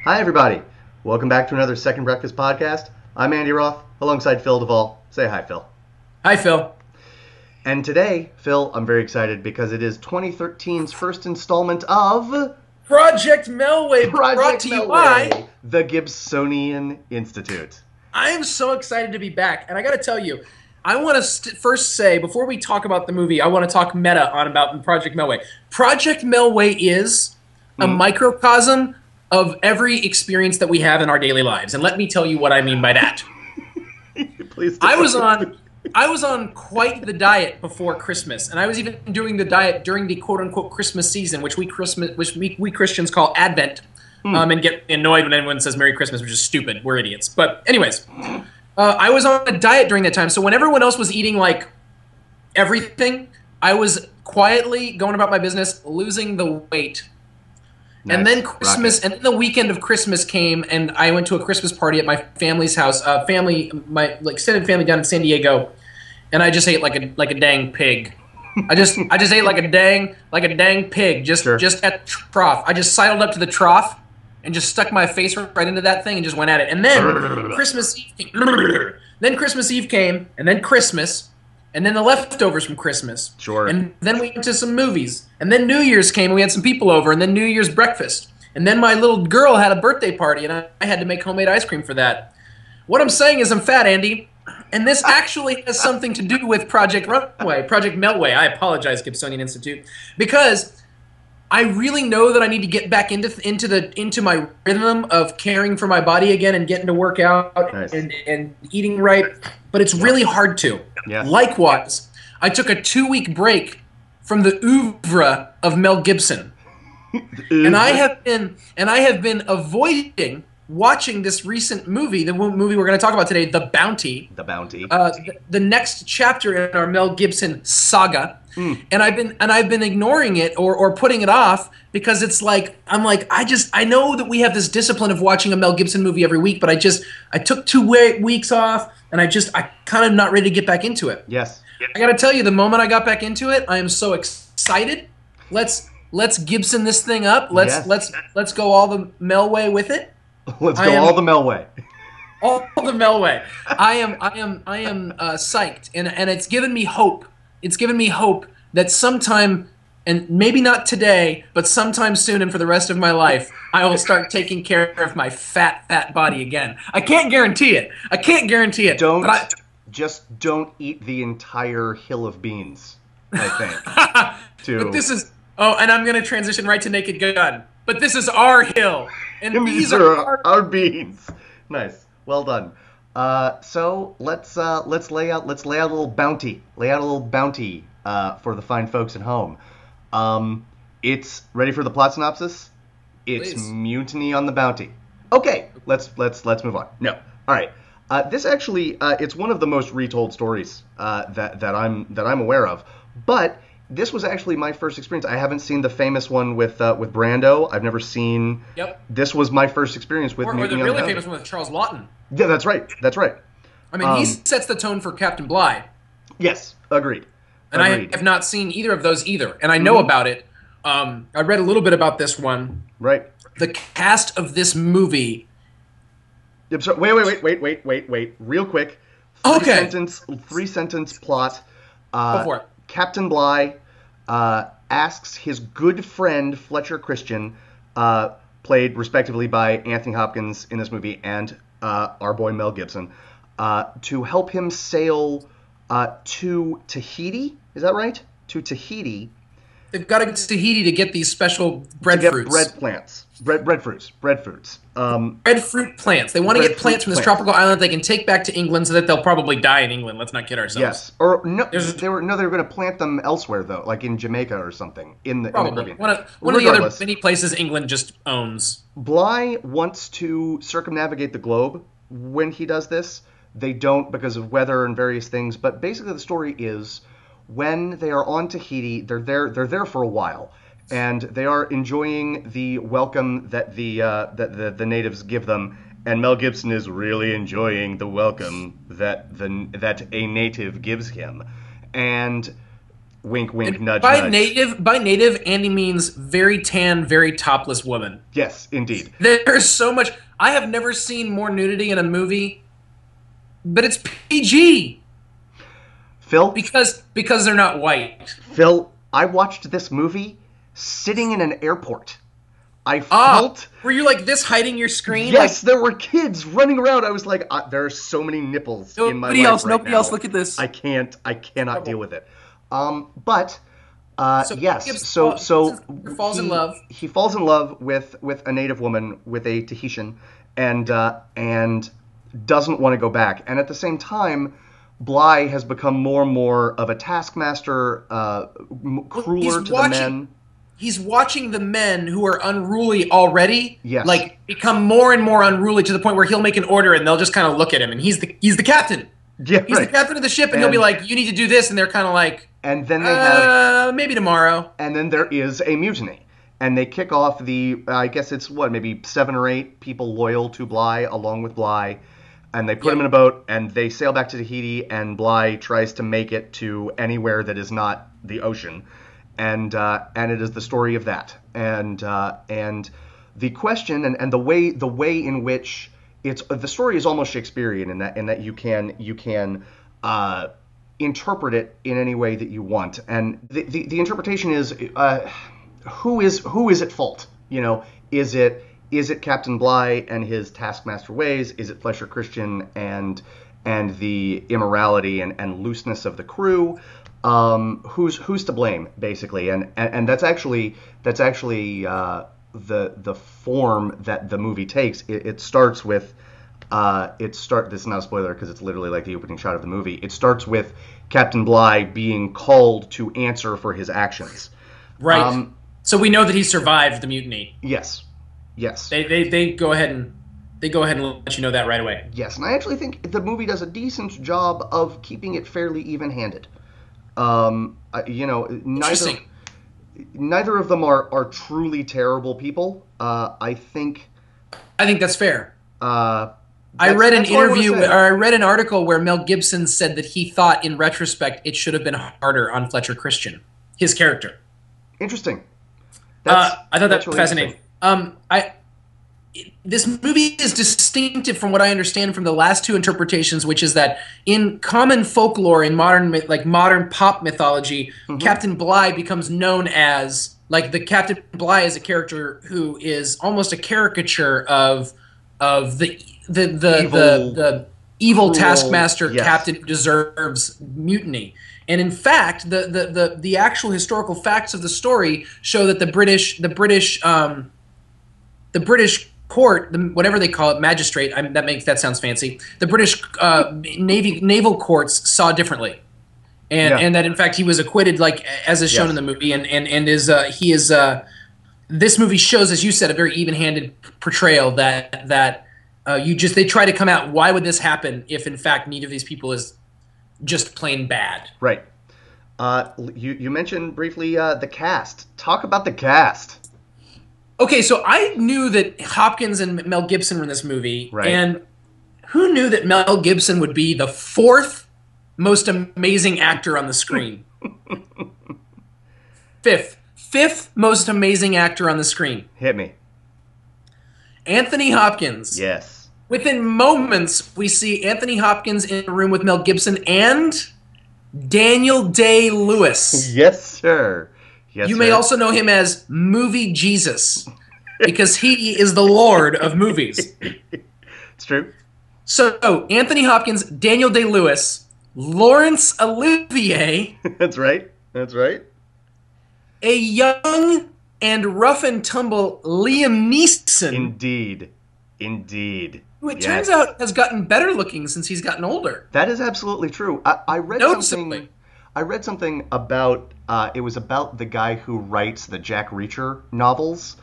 Hi, everybody. Welcome back to another Second Breakfast podcast. I'm Andy Roth, alongside Phil Duvall. Say hi, Phil. Hi, Phil. And today, Phil, I'm very excited because it is 2013's first installment of Project Melway, brought to you by the Gibsonian Institute. I am so excited to be back, and I got to tell you, I want to first say, before we talk about the movie, I want to talk meta on about Project Melway. Project Melway is a microcosm of every experience that we have in our daily lives, and let me tell you what I mean by that. Please do. I was on quite the diet before Christmas, and I was even doing the diet during the quote-unquote Christmas season, which we Christians call Advent, and get annoyed when anyone says Merry Christmas, which is stupid. We're idiots. But anyways, I was on a diet during that time, so when everyone else was eating like everything, I was quietly going about my business, losing the weight. Nice. And then Christmas, and then the weekend of Christmas came, and I went to a Christmas party at my family's house. My extended family down in San Diego, and I just ate like a dang pig. I just ate like a dang pig. Just at the trough. I just sidled up to the trough and just stuck my face right into that thing and just went at it. And then Christmas Eve came, and then Christmas. And then the leftovers from Christmas. Sure. And then we went to some movies. And then New Year's came and we had some people over. And then New Year's breakfast. And then my little girl had a birthday party and I had to make homemade ice cream for that. What I'm saying is I'm fat, Andy. And this actually has something to do with Project Melway. I apologize, Gibsonian Institute. Because I really know that I need to get back into my rhythm of caring for my body again and getting to work out and eating right. But it's really hard to. Yeah. Likewise, I took a 2-week break from the oeuvre of Mel Gibson, and I have been avoiding watching this recent movie, the movie we're going to talk about today, The Bounty. The Bounty. The next chapter in our Mel Gibson saga, and I've been ignoring it or putting it off because it's like I know that we have this discipline of watching a Mel Gibson movie every week, but I took 2 weeks off. And I kind of not ready to get back into it. Yes. I got to tell you, the moment I got back into it, I am so excited. Let's Gibson this thing up. Let's go all the Melway with it. Let's go all the Melway. All the Melway. I am psyched, and it's given me hope. It's given me hope that sometime, and maybe not today, but sometime soon and for the rest of my life, I will start taking care of my fat body again. I can't guarantee it. Don't eat the entire hill of beans, I think. But this is... Oh, and I'm going to transition right to Naked Gun. But this is our hill. And these are our beans. Nice. Well done. So let's lay out a little bounty. Lay out a little bounty for the fine folks at home. It's ready for the plot synopsis. It's Please. Mutiny on the Bounty. Okay, let's move on. No, all right. This actually it's one of the most retold stories that I'm aware of. But this was actually my first experience. I haven't seen the famous one with Brando. I've never seen. Yep. This was my first experience with Mutiny on the Bounty. Or the really famous one with Charles Lawton. Yeah, that's right. I mean, he sets the tone for Captain Bligh. Yes, agreed. And I have not seen either of those either, and I know about it. I read a little bit about this one. Right. The cast of this movie. Yep, so wait. Real quick. Three sentence plot. Go for it. Captain Bligh asks his good friend Fletcher Christian, played respectively by Anthony Hopkins in this movie and our boy Mel Gibson, to help him sail to Tahiti. Is that right? To Tahiti. They've got to get to Tahiti to get these special breadfruits. Breadfruits. Breadfruit plants. They want to get plants from this tropical island they can take back to England so that they'll probably die in England. Let's not kid ourselves. Yes. Or no, they were going to plant them elsewhere though, like in Jamaica or something. In the Caribbean. One of the other many places England just owns. Bligh wants to circumnavigate the globe when he does this. They don't because of weather and various things. But basically, the story is when they are on Tahiti, they're there for a while. And they are enjoying the welcome that the natives give them, and Mel Gibson is really enjoying the welcome that a native gives him. And Wink, wink, And nudge, by nudge. native, Andy means very tan, very topless woman. Yes, indeed. There's so much. I have never seen more nudity in a movie, but it's PG Phil, because they're not white. Phil, I watched this movie sitting in an airport. I felt... Were you like this hiding your screen? Yes, there were kids running around. I was like, there are so many nipples in my life Nobody else, look at this. I cannot deal with it. But yes, so he falls in love. He falls in love with a native woman, with a Tahitian, and doesn't want to go back. And at the same time, Bly has become more and more of a taskmaster, crueler to the men. He's watching the men who are unruly already, yes, like become more and more unruly to the point where he'll make an order and they'll just kind of look at him, and he's the captain. Yeah, he's the captain of the ship, and he'll be like, "You need to do this," and they're kind of like, and then they have maybe tomorrow. And then there is a mutiny, and they kick off the I guess it's maybe 7 or 8 people loyal to Bly along with Bly, and they put him in a boat and they sail back to Tahiti, and Bly tries to make it to anywhere that is not the ocean. And it is the story of that, and the question and the way in which the story is almost Shakespearean in that you can interpret it in any way that you want, and the interpretation is who is at fault? Is it Captain Bly and his taskmaster ways? Is it Fletcher Christian and the immorality and looseness of the crew? Who's to blame, basically, and that's actually the form that the movie takes. It starts with this is not a spoiler because it's literally like the opening shot of the movie. It starts with Captain Bly being called to answer for his actions. Right. So we know that he survived the mutiny. Yes. They go ahead and let you know that right away. Yes, and I actually think the movie does a decent job of keeping it fairly even-handed. Neither of them are truly terrible people. I think that's fair. I read an article where Mel Gibson said that he thought, in retrospect, it should have been harder on Fletcher Christian, his character. Interesting. I thought that was really fascinating. This movie is distinctive from what I understand from the last two interpretations, which is that in common folklore, in modern pop mythology, mm-hmm. Captain Bly becomes known as the Captain Bly is a character who is almost a caricature of the evil cruel taskmaster, yes. Captain who deserves mutiny. And in fact, the actual historical facts of the story show that the British court, whatever they call it, magistrate, that sounds fancy. The British naval courts saw differently, and that in fact he was acquitted, as is shown in the movie, and this movie shows, as you said, a very even-handed portrayal that they try to come out. Why would this happen if in fact neither of these people is just plain bad? Right. You mentioned briefly the cast. Talk about the cast. Okay, so I knew that Hopkins and Mel Gibson were in this movie, right. And who knew that Mel Gibson would be the 4th most amazing actor on the screen? Fifth most amazing actor on the screen. Hit me. Anthony Hopkins. Yes. Within moments, we see Anthony Hopkins in a room with Mel Gibson and Daniel Day-Lewis. Yes, sir. Yes, you may also know him as Movie Jesus, because he is the Lord of movies. It's true. So, Anthony Hopkins, Daniel Day-Lewis, Laurence Olivier. That's right. A young and rough and tumble Liam Neeson. Indeed. Who it turns out has gotten better looking since he's gotten older. That is absolutely true. I read something about it was about the guy who writes the Jack Reacher novels,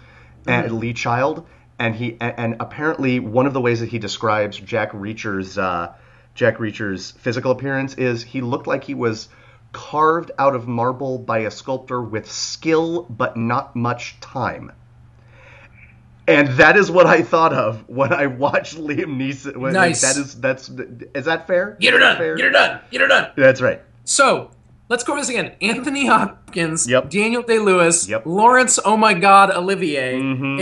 and Lee Child, and apparently one of the ways that he describes Jack Reacher's physical appearance is he looked like he was carved out of marble by a sculptor with skill but not much time. And that is what I thought of when I watched Liam Neeson. Nice. Is that fair? Get her done. That's right. So, Let's go over this again. Anthony Hopkins, Yep. Daniel Day-Lewis, Yep. Lawrence, oh my God, Olivier, Mhm.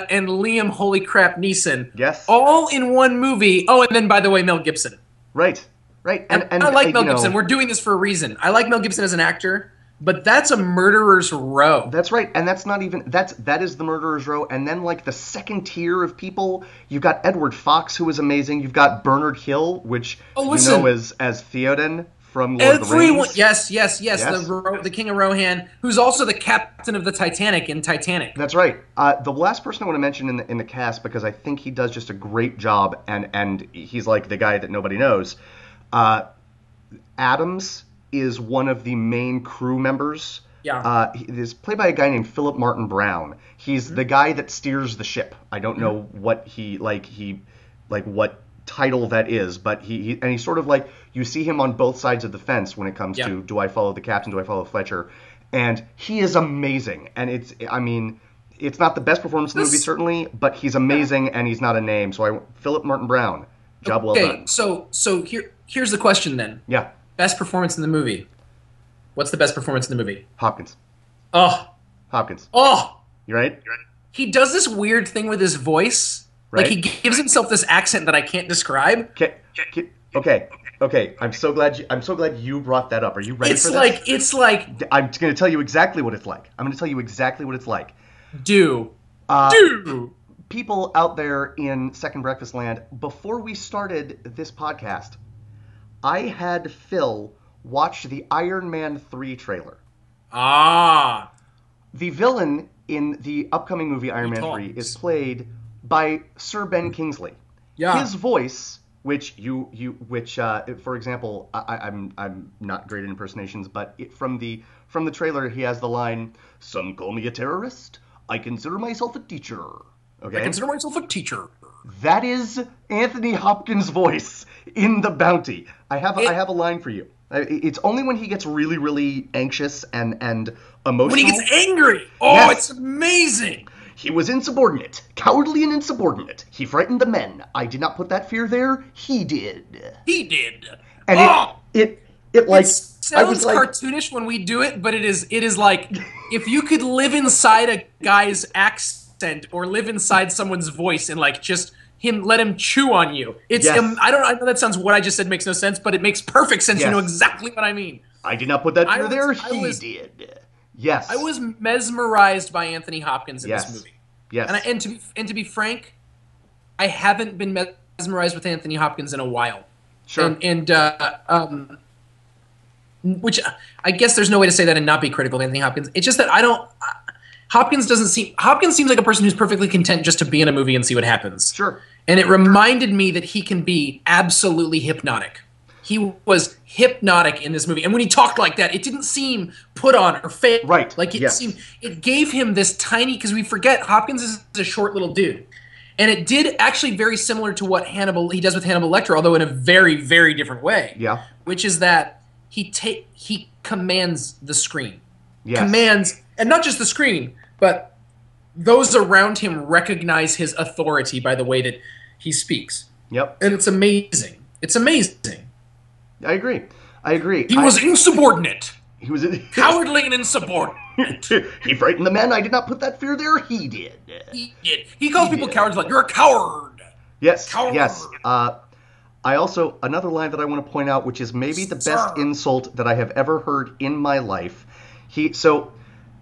and Liam, holy crap, Neeson. Yes. All in one movie. Oh, and then, by the way, Mel Gibson. Right. Right. And I like Mel Gibson. We're doing this for a reason. I like Mel Gibson as an actor, but that's a murderer's row. That's right, and that's not even that is the murderer's row, and then like the second tier of people, you've got Edward Fox, who is amazing. You've got Bernard Hill, which you know as Theoden from Lord of the Rings. Yes. The King of Rohan, who's also the captain of the Titanic in Titanic. That's right. The last person I want to mention in the cast, because I think he does just a great job, and he's like the guy that nobody knows. Adams is one of the main crew members. Yeah. He is played by a guy named Philip Martin Brown. He's the guy that steers the ship. I don't know what what title that is, but he's sort of like, you see him on both sides of the fence when it comes to, do I follow the captain, do I follow Fletcher? And he is amazing. And it's not the best performance in the movie, certainly, but he's amazing, and he's not a name. So Philip Martin Brown, job well done. So here's the question then. Yeah. Best performance in the movie. What's the best performance in the movie? Hopkins. Oh. Hopkins. Oh. You right? He does this weird thing with his voice. Right. Like, he gives himself this accent that I can't describe. Okay. I'm so glad you brought that up. Are you ready for this? It's like... I'm going to tell you exactly what it's like. Do. People out there in Second Breakfast Land, before we started this podcast, I had Phil watch the Iron Man 3 trailer. Ah. The villain in the upcoming movie Iron Man 3 is played by Sir Ben Kingsley. Yeah. His voice, which for example, I'm not great at impersonations, but from the trailer he has the line, "Some call me a terrorist. I consider myself a teacher." Okay. I consider myself a teacher. That is Anthony Hopkins' voice in The Bounty. I have a line for you. It's only when he gets really, really anxious and emotional. When he gets angry. Oh, yes. It's amazing. He was insubordinate, cowardly and insubordinate. He frightened the men. I did not put that fear there. He did. And it sounds cartoonish when we do it, but it is like if you could live inside a guy's accent or live inside someone's voice and like just let him chew on you. I know that sounds, what I just said makes no sense, but it makes perfect sense. Yes. You know exactly what I mean. I did not put that fear there. He did. Yes. I was mesmerized by Anthony Hopkins in this movie. Yes. And to be frank, I haven't been mesmerized with Anthony Hopkins in a while. Sure. Which I guess there's no way to say that and not be critical of Anthony Hopkins. It's just that Hopkins seems like a person who's perfectly content just to be in a movie and see what happens. Sure. And it reminded me that he can be absolutely hypnotic. He was hypnotic in this movie. And when he talked like that, it didn't seem put on or fake. Right. Like it gave him this tiny, because we forget Hopkins is a short little dude. And it did actually very similar to what he does with Hannibal Lecter, although in a very, very different way. Yeah. Which is that he commands the screen. Yes. Commands, and not just the screen, but those around him recognize his authority by the way that he speaks. Yep. And it's amazing. It's amazing. I agree. He was insubordinate. He was cowardly and insubordinate. He frightened the men. I did not put that fear there. He did. He calls people cowards, like, you're a coward. Yes. Coward. Yes. I also, another line that I want to point out, which is maybe the best insult that I have ever heard in my life.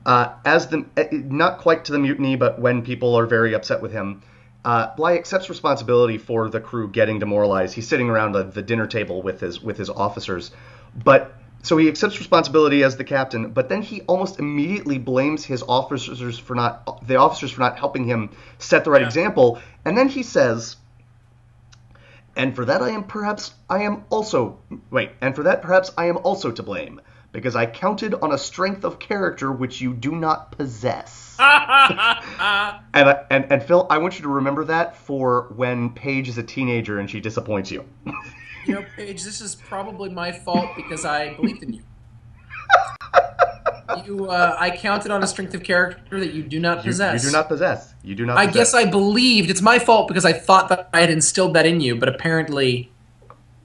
Not quite to the mutiny, but when people are very upset with him, Bly accepts responsibility for the crew getting demoralized. He's sitting around the dinner table with his officers, so he accepts responsibility as the captain. But then he almost immediately blames his officers for not helping him set the right example. And then he says, "And for that perhaps I am also to blame, because I counted on a strength of character which you do not possess." and Phil, I want you to remember that for when Paige is a teenager and she disappoints you. You know, Paige, this is probably my fault because I believed in you. I counted on a strength of character that you do not possess. You do not possess. I guess I believed. It's my fault because I thought that I had instilled that in you, but apparently...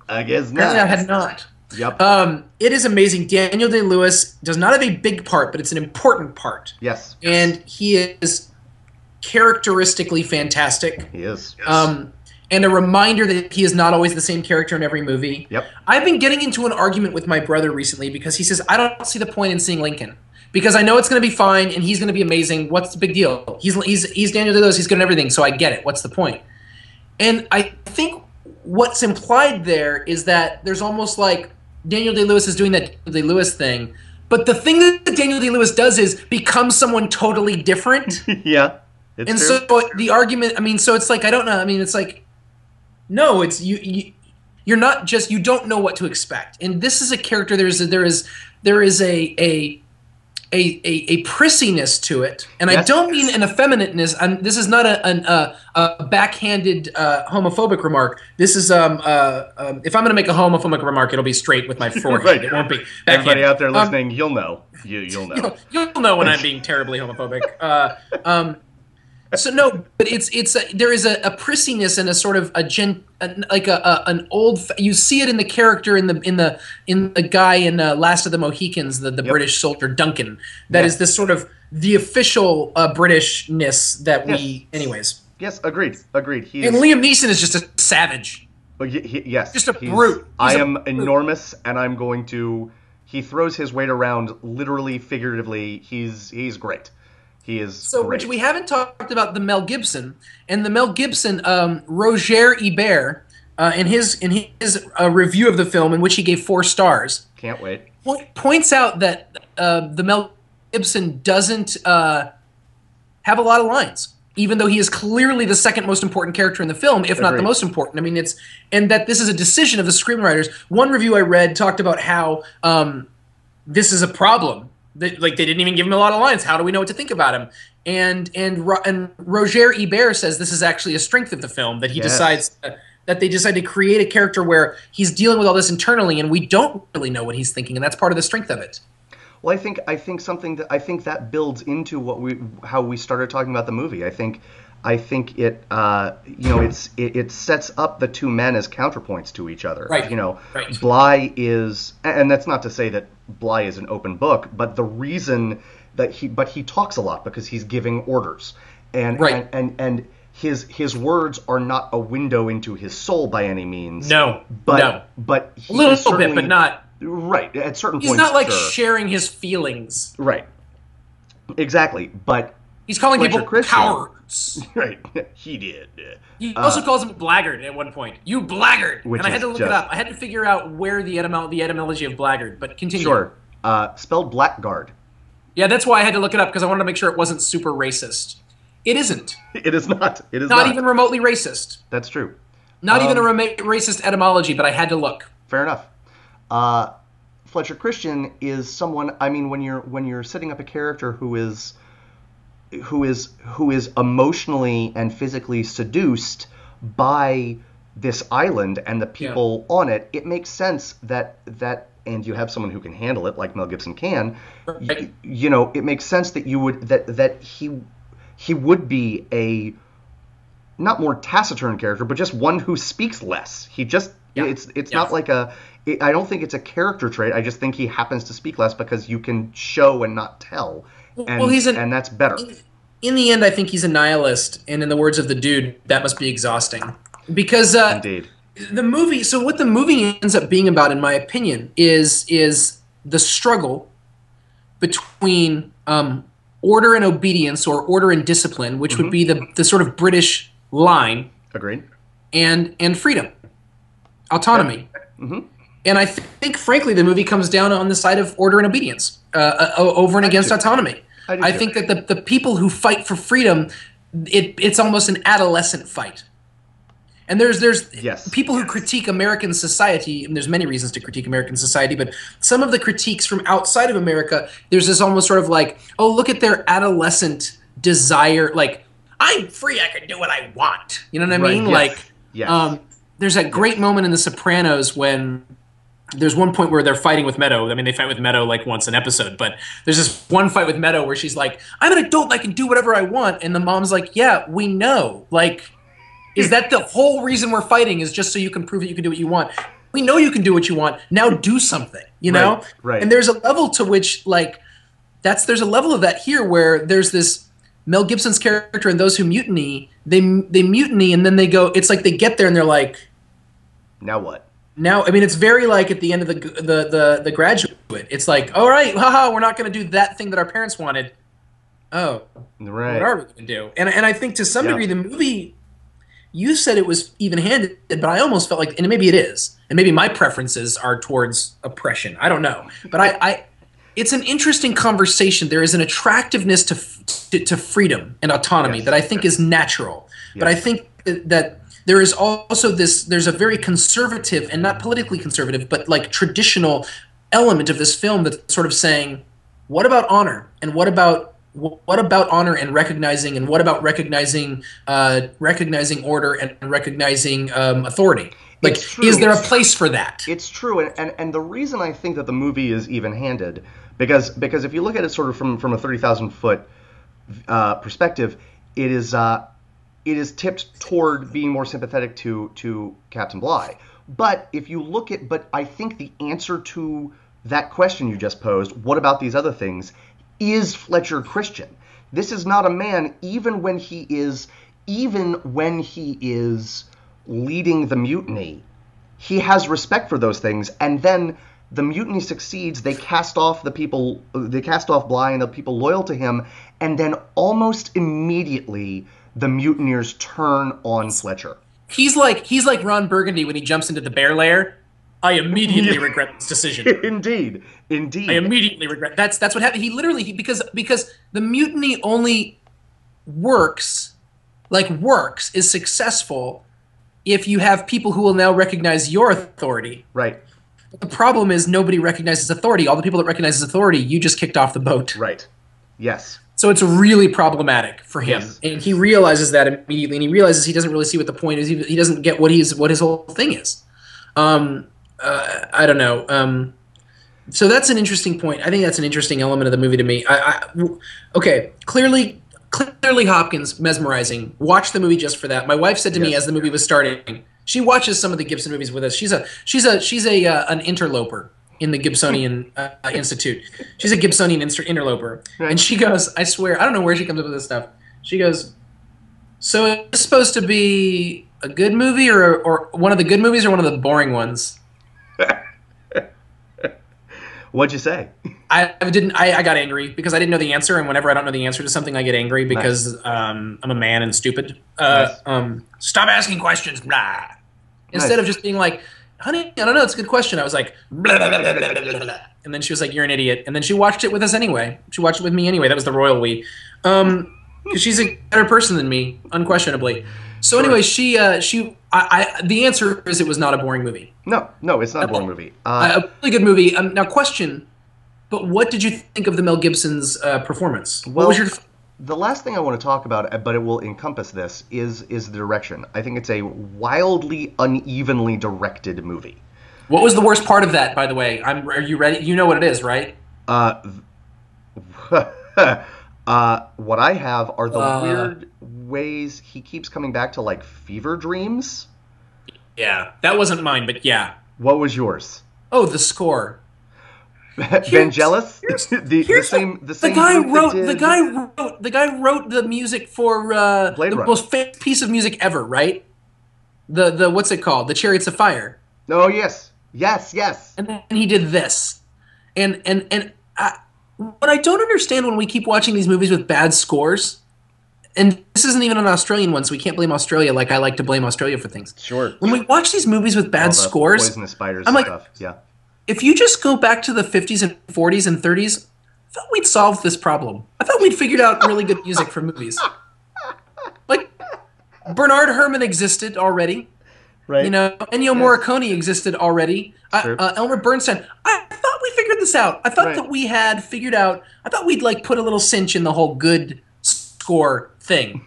I guess not. I had not. Yep. It is amazing. Daniel Day-Lewis does not have a big part, but it's an important part. Yes. And he is characteristically fantastic. He is. And a reminder that he is not always the same character in every movie. Yep. I've been getting into an argument with my brother recently because he says, I don't see the point in seeing Lincoln. Because I know it's going to be fine and he's going to be amazing. What's the big deal? He's Daniel Day-Lewis. He's good at everything, so I get it. What's the point? And I think what's implied there is that there's almost like Daniel Day-Lewis is doing that Daniel Day-Lewis thing. But the thing that Daniel Day-Lewis does is become someone totally different. Yeah. And so the argument, I mean, so it's like, I don't know. I mean, it's like, no, it's you're not just, you don't know what to expect. And this is a character, there is a prissiness to it, and I don't mean an effeminateness. This is not a backhanded homophobic remark. This is if I'm going to make a homophobic remark, it'll be straight with my forehead. Right. It won't be backhanded. Everybody out there listening, you'll know. You'll know. You'll know when I'm being terribly homophobic. So no, but there is a prissiness and a sort of an old. You see it in the character in the guy in Last of the Mohicans, the British soldier Duncan. That is this sort of the official Britishness that we, anyways. Yes, agreed. And Liam Neeson is just a savage. Yes, just a brute. I am enormous, and I'm going to. He throws his weight around literally, figuratively. He's great. He is great. Which we haven't talked about the Mel Gibson, and the Mel Gibson, Roger Ebert, in his review of the film, in which he gave 4 stars. Can't wait. Points out that the Mel Gibson doesn't have a lot of lines, even though he is clearly the second most important character in the film, if not the most important. I mean, and that this is a decision of the screenwriters. One review I read talked about how this is a problem. They didn't even give him a lot of lines. How do we know what to think about him? And Roger Ebert says this is actually a strength of the film, that he decides that they decide to create a character where he's dealing with all this internally, and we don't really know what he's thinking, and that's part of the strength of it. Well, I think that builds into how we started talking about the movie. I think it it sets up the two men as counterpoints to each other. Right. Right. Bly is, and that's not to say that Bly is an open book, but the reason that he talks a lot because he's giving orders, and his words are not a window into his soul by any means. No, but a little bit, but not right at certain points. He's not like sharing his feelings. Right. Exactly, but he's calling people cowards. Right, he did. He also calls him blackguard at one point. You blackguard! And I had to look it up. I had to figure out where the etymology of blackguard, but continue. Sure. Spelled blackguard. Yeah, that's why I had to look it up, because I wanted to make sure it wasn't super racist. It isn't. It is not. It is not even remotely racist. That's true. Not even a racist etymology, but I had to look. Fair enough. Fletcher Christian is someone. I mean, when you're setting up a character who is emotionally and physically seduced by this island and the people on it, it makes sense that and you have someone who can handle it like Mel Gibson can. Right. It makes sense that that he would be a not more taciturn character, but just one who speaks less. He just it's not like I don't think it's a character trait. I just think he happens to speak less because you can show and not tell. And that's better. In the end, I think he's a nihilist, and in the words of the dude, that must be exhausting. Because indeed. The movie. So what the movie ends up being about, in my opinion, is the struggle between order and obedience, or order and discipline, which would be the sort of British line. Agreed. And freedom, autonomy. Mm-hmm. And I think, frankly, the movie comes down on the side of order and obedience over and against autonomy. I think that the people who fight for freedom, it's almost an adolescent fight. And there's people who critique American society, and there's many reasons to critique American society, but some of the critiques from outside of America, there's this almost sort of like, oh, look at their adolescent desire, like, I'm free, I can do what I want. You know what I mean? Like, there's that great moment in The Sopranos when there's one point where they're fighting with Meadow. I mean, they fight with Meadow like once an episode, but there's this one fight with Meadow where she's like, I'm an adult, I can do whatever I want. And the mom's like, yeah, we know. Like, is that the whole reason we're fighting, is just so you can prove that you can do what you want? we know you can do what you want. Now do something, you know? Right. And there's a level to which, like, there's a level of that here where there's this Mel Gibson's character and those who mutiny, they mutiny and then they go, it's like they get there and they're like, now what? Now, I mean, it's very like at the end of the Graduate. It's like, all right, haha, we're not going to do that thing that our parents wanted. Oh, right. What are we going to do? And I think to some degree the movie, you said it was even-handed, but I almost felt like, and maybe it is, and maybe my preferences are towards oppression. I don't know, but it's an interesting conversation. There is an attractiveness to freedom and autonomy that I think is natural, but I think that there is also there's a very conservative, and not politically conservative, but like traditional element of this film that's sort of saying, what about honor? And what about honor and recognizing, and what about recognizing order and recognizing authority? Like, is there a place for that? It's true, and the reason I think that the movie is even-handed, because if you look at it sort of from a 30,000-foot perspective, it is tipped toward being more sympathetic to Captain Bligh. But I think the answer to that question you just posed, what about these other things, is Fletcher Christian. This is not a man, even when he is leading the mutiny, he has respect for those things, and then the mutiny succeeds, they cast off Bligh and the people loyal to him, and then almost immediately the mutineers turn on Fletcher. He's like Ron Burgundy when he jumps into the bear lair. I immediately regret this decision. Indeed. I immediately regret. That's what happened. He literally because the mutiny only is successful if you have people who will now recognize your authority. Right. But the problem is nobody recognizes authority. All the people that recognize authority, you just kicked off the boat. Right. Yes. So it's really problematic for him, and he realizes that immediately, and he realizes he doesn't really see what the point is. He doesn't get what his whole thing is. I don't know. So that's an interesting point. I think that's an interesting element of the movie to me. Okay, clearly Hopkins, mesmerizing. Watch the movie just for that. My wife said to me as the movie was starting, she watches some of the Gibson movies with us. She's an interloper in the Gibsonian Institute. She's a Gibsonian interloper. Right. And she goes, I swear, I don't know where she comes up with this stuff. She goes, so it's supposed to be a good movie or one of the good movies or one of the boring ones? What'd you say? I got angry because I didn't know the answer, and whenever I don't know the answer to something, I get angry because I'm a man and stupid. Stop asking questions, blah. Instead of just being like, honey, I don't know, it's a good question. I was like, blah, blah, blah, blah, blah, blah. And then she was like, you're an idiot. And then she watched it with us anyway. She watched it with me anyway. That was the royal we. Because she's a better person than me, unquestionably. So anyway, the answer is it was not a boring movie. No, it's not a boring movie. A really good movie. Now, question, but what did you think of the Mel Gibson's performance? What was your... The last thing I want to talk about, but it will encompass this, is the direction. I think it's a wildly unevenly directed movie. What was the worst part of that, by the way? Are you ready? You know what it is, right? What I have are the weird ways he keeps coming back to, like, fever dreams. Yeah, that wasn't mine, but yeah. What was yours? Oh, the score. Vangelis? The guy wrote the music for the most famous piece of music ever, right? The what's it called? The Chariots of Fire. Oh yes. And then he did this, and what I don't understand when we keep watching these movies with bad scores, and this isn't even an Australian one, so we can't blame Australia like I like to blame Australia for things. Sure. When we watch these movies with bad scores, poisonous spiders I'm and like, stuff. Yeah. If you just go back to the 50s and 40s and 30s, I thought we'd solved this problem. I thought we'd figured out really good music for movies. Like, Bernard Herrmann existed already. Right. You know, Ennio Morricone existed already. Elmer Bernstein. I thought we figured this out. I thought that we had figured out. I thought we'd like put a little cinch in the whole good score thing.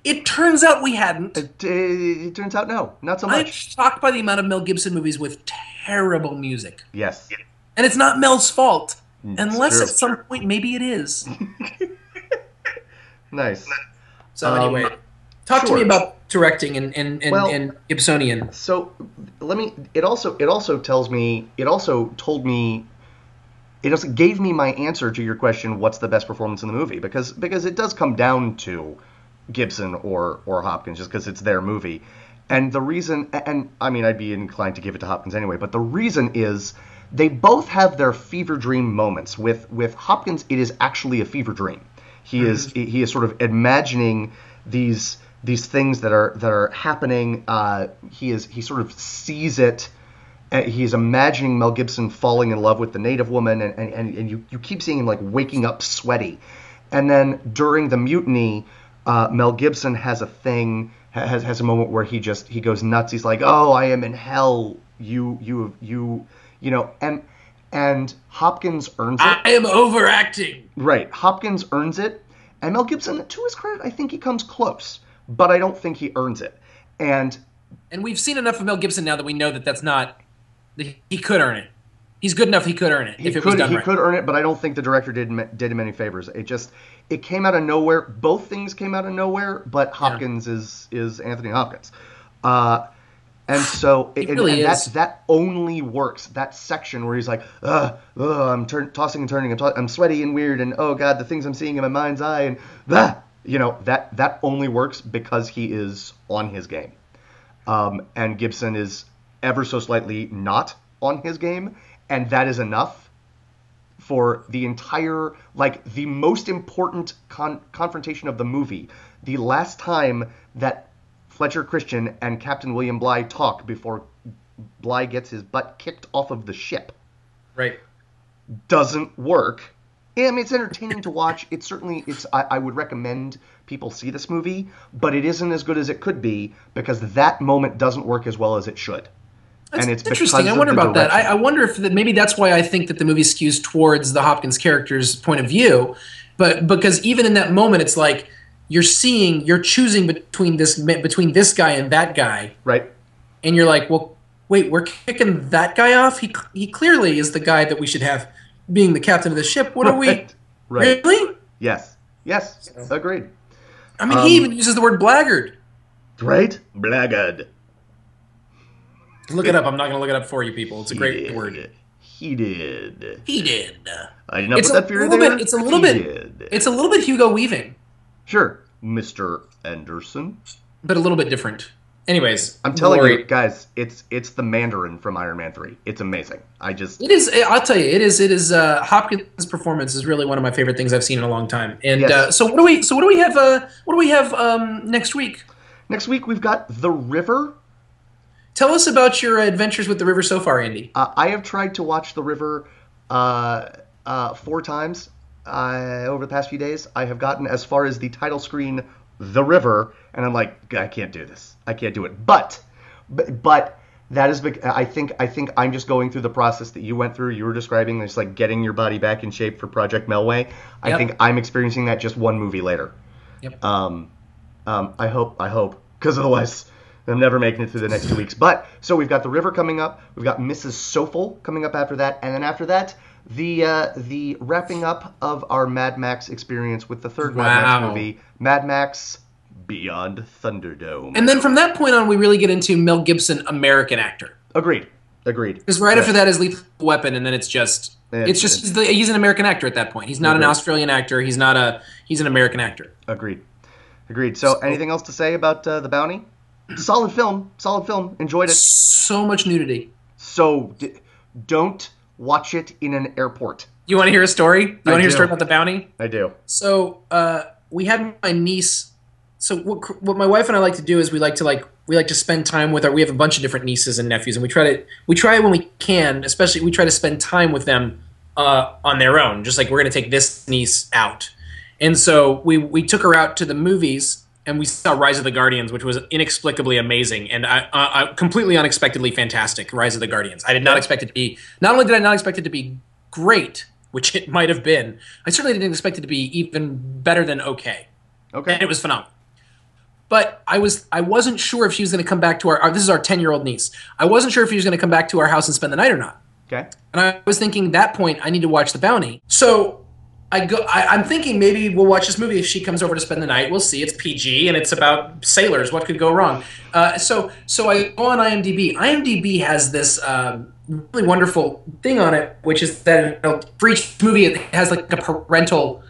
It turns out we hadn't. It turns out no, not so much. I'm shocked by the amount of Mel Gibson movies with terrible music. Yes. And it's not Mel's fault. Unless at some point maybe it is. Nice. So anyway, talk to me about directing and Gibsonian. So let me. It also tells me. It also told me. It also gave me my answer to your question. What's the best performance in the movie? Because it does come down to Gibson or Hopkins, just because it's their movie. And the reason, and I mean, I'd be inclined to give it to Hopkins anyway. But the reason is they both have their fever dream moments. With Hopkins, it is actually a fever dream. He is sort of imagining these things that are happening. He sort of sees it. He's imagining Mel Gibson falling in love with the native woman, and you keep seeing him like waking up sweaty. And then during the mutiny, Mel Gibson has a thing, has a moment where he goes nuts. He's like, "Oh, I am in hell. You know," and Hopkins earns it. I am overacting. Right. Hopkins earns it. And Mel Gibson, to his credit, I think he comes close. But I don't think he earns it. And we've seen enough of Mel Gibson now that we know that that's not... He could earn it. He's good enough he could earn it if it was done right. He could earn it, but I don't think the director did him any favors. It came out of nowhere. Both things came out of nowhere, but Hopkins is Anthony Hopkins. And so that only works. That section where he's like, I'm tossing and turning, I'm sweaty and weird, and oh god, the things I'm seeing in my mind's eye, and that only works because he is on his game. And Gibson is ever so slightly not on his game, and that is enough for the entire, like, the most important confrontation of the movie. The last time that Fletcher Christian and Captain William Bligh talk before Bligh gets his butt kicked off of the ship. Right. Doesn't work. I mean, it's entertaining to watch. I would recommend people see this movie, but it isn't as good as it could be because that moment doesn't work as well as it should. That's interesting. I wonder about that. I wonder if maybe that's why I think that the movie skews towards the Hopkins character's point of view, but because even in that moment, it's like you're choosing between this guy and that guy, right? And you're like, well, wait, we're kicking that guy off. He clearly is the guy that we should have being the captain of the ship. What are we? Right. Really? Yes. Agreed. I mean, he even uses the word blackguard. Right? Blackguard. Look it up. I'm not going to look it up for you people. It's a great word. He did. I did not put that fear there. It's a little bit Hugo Weaving. Sure, Mr. Anderson. But a little bit different. Anyways, I'm telling you, guys, it's the Mandarin from Iron Man 3. It's amazing. It is. I'll tell you, it is. Hopkins' performance is really one of my favorite things I've seen in a long time. And yes. So what do we have next week? Next week we've got The River. Tell us about your adventures with The River so far, Andy. I have tried to watch The River 4 times over the past few days. I have gotten as far as the title screen, The River, and I'm like, I can't do this. I can't do it. But that is, I think I'm just going through the process that you went through. You were describing this, like getting your body back in shape for Project Melway. I think I'm experiencing that just one movie later. Yep. I hope, because otherwise I'm never making it through the next 2 weeks. But so we've got The River coming up. We've got Mrs. Sofel coming up after that, and then after that, the wrapping up of our Mad Max experience with the third Mad Max movie, Mad Max Beyond Thunderdome. And then from that point on, we really get into Mel Gibson, American actor. Agreed. Because after that is Lethal Weapon, and then he's an American actor at that point. He's not an Australian actor. He's an American actor. Agreed. So anything else to say about The Bounty? Solid film. Enjoyed it. So much nudity. So don't watch it in an airport. You want to hear a story? You want to hear a story about The Bounty? I do. So we had my niece. So what my wife and I like to do is we like to spend time with we have a bunch of different nieces and nephews, and we try when we can, especially we try to spend time with them on their own. Just like we're going to take this niece out, and so we took her out to the movies. And we saw Rise of the Guardians, which was inexplicably amazing and completely unexpectedly fantastic. Rise of the Guardians. I did not expect it to be. Not only did I not expect it to be great, which it might have been, I certainly didn't expect it to be even better than okay. Okay. And it was phenomenal. But I wasn't sure if she was going to come back to this is our 10-year-old niece. I wasn't sure if she was going to come back to our house and spend the night or not. Okay. And I was thinking at that point I need to watch The Bounty. So I'm thinking maybe we'll watch this movie if she comes over to spend the night. We'll see. It's PG and it's about sailors. What could go wrong? So I go on IMDb. IMDb has this really wonderful thing on it, which is that for each movie it has like a parental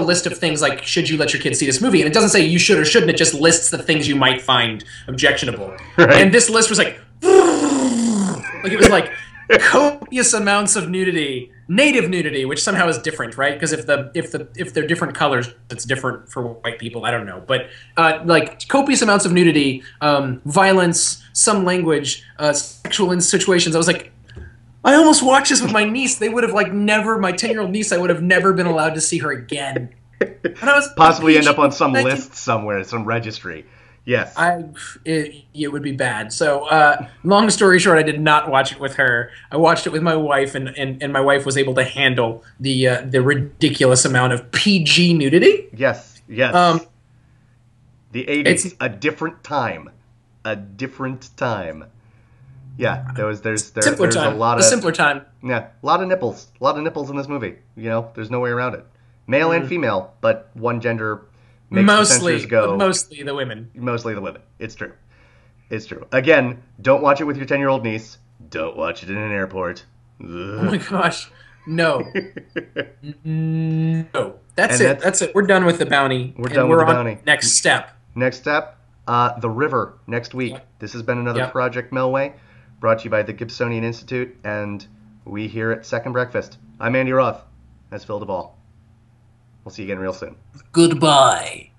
list of things like should you let your kids see this movie, and it doesn't say you should or shouldn't. It just lists the things you might find objectionable. Right. And this list was like it was like copious amounts of nudity, native nudity, which somehow is different, right? Because if they're different colors, it's different for white people. I don't know, but like copious amounts of nudity, violence, some language, sexual situations. I was like, I almost watched this with my niece. They would have like never. My 10-year-old niece, I would have never been allowed to see her again. And I was possibly end up on some list somewhere, some registry. Yes. It would be bad. So, long story short, I did not watch it with her. I watched it with my wife, and my wife was able to handle the ridiculous amount of PG nudity. Yes, yes. The 80s, a different time. A different time. Yeah, there's time. A lot a of simpler time. Yeah, a lot of nipples. A lot of nipples in this movie. You know, there's no way around it. Male and female, but one gender makes the censors go. Mostly the women. Mostly the women. It's true. It's true. Again, don't watch it with your 10-year-old niece. Don't watch it in an airport. Ugh. Oh my gosh. No. No. That's it. That's it. We're done with the bounty. We're done with the bounty. Next step. Next step, the river next week. Yep. This has been another Project Melway, brought to you by the Gibsonian Institute, and we here at Second Breakfast. I'm Andy Roth. That's Phil Duvall. We'll see you again real soon. Goodbye.